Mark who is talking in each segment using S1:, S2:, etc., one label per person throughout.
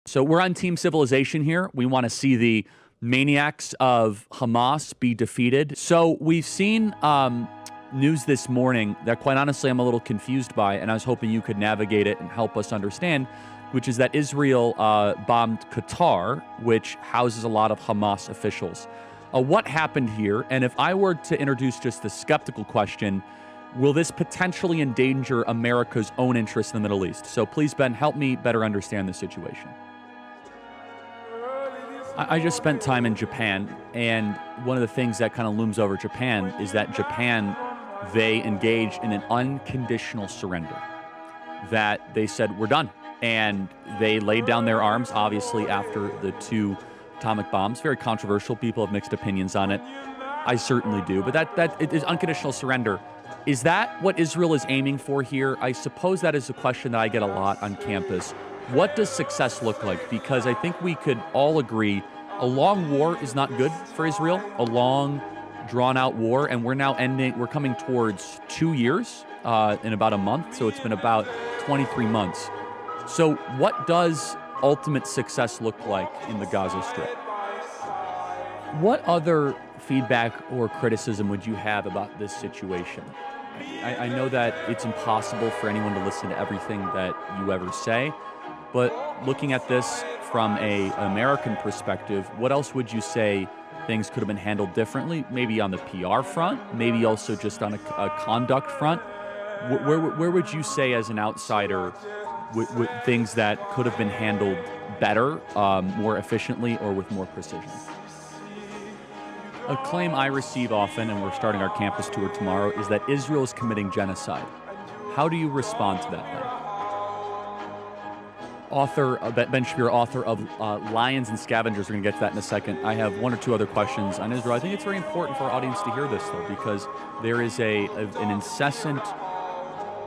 S1: So we're on Team Civilization here. We want to see the maniacs of Hamas be defeated. So we've seen news this morning that, quite honestly, I'm a little confused by, and I was hoping you could navigate it and help us understand, which is that Israel bombed Qatar, which houses a lot of Hamas officials. What happened here? And if I were to introduce just the skeptical question, will this potentially endanger America's own interests in the Middle East? So please, Ben, help me better understand the situation. I just spent time in Japan, and one of the things that kind of looms over Japan is that Japan, they engaged in an unconditional surrender, that they said, we're done. And they laid down their arms, obviously, after the 2 atomic bombs. Very controversial. People have mixed opinions on it. I certainly do. But that it is unconditional surrender. Is that what Israel is aiming for here? I suppose that is a question that I get a lot on campus. What does success look like? Because I think we could all agree a long war is not good for Israel, a long, drawn-out war, and we're coming towards 2 years in about a month, so it's been about 23 months. So what does ultimate success look like in the Gaza Strip? What other feedback or criticism would you have about this situation? I know that it's impossible for anyone to listen to everything that you ever say, but looking at this from an American perspective, what else would you say things could have been handled differently? Maybe on the PR front, maybe also just on a conduct front. Where would you say, as an outsider, with things that could have been handled better, more efficiently, or with more precision? A claim I receive often, and we're starting our campus tour tomorrow, is that Israel is committing genocide. How do you respond to that, then? Ben Shapiro, author of Lions and Scavengers. We're going to get to that in a second. I have 1 or 2 other questions on Israel. I think it's very important for our audience to hear this, though, because there is an incessant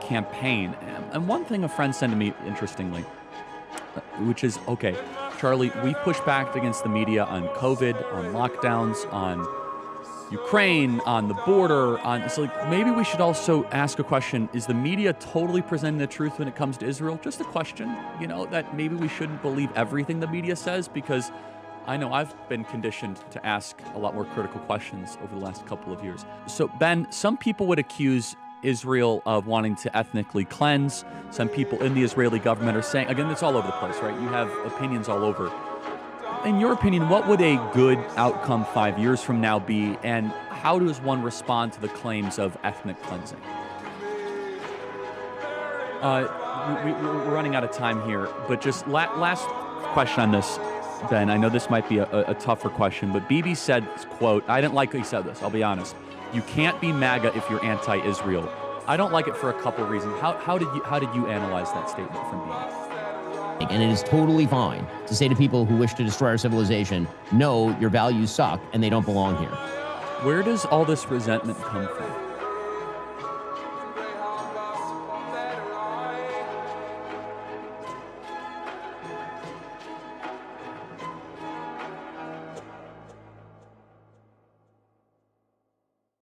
S1: campaign. And one thing a friend sent to me, interestingly, which is, okay, Charlie, we pushed back against the media on COVID, on lockdowns, on Ukraine, on the border, so maybe we should also ask a question. Is the media totally presenting the truth when it comes to Israel? Just a question, that maybe we shouldn't believe everything the media says, because I know I've been conditioned to ask a lot more critical questions over the last couple of years. So, Ben, some people would accuse Israel of wanting to ethnically cleanse. Some people in the Israeli government are saying, again, it's all over the place, right? You have opinions all over. In your opinion, what would a good outcome 5 years from now be, and how does one respond to the claims of ethnic cleansing? We're running out of time here, but just last question on this, Ben. I know this might be a tougher question, but Bibi said, quote, I didn't like how he said this, I'll be honest. You can't be MAGA if you're anti-Israel. I don't like it for a couple of reasons. How did you analyze that statement from Bibi?
S2: And it is totally fine to say to people who wish to destroy our civilization, no, your values suck and they don't belong here.
S1: Where does all this resentment come from?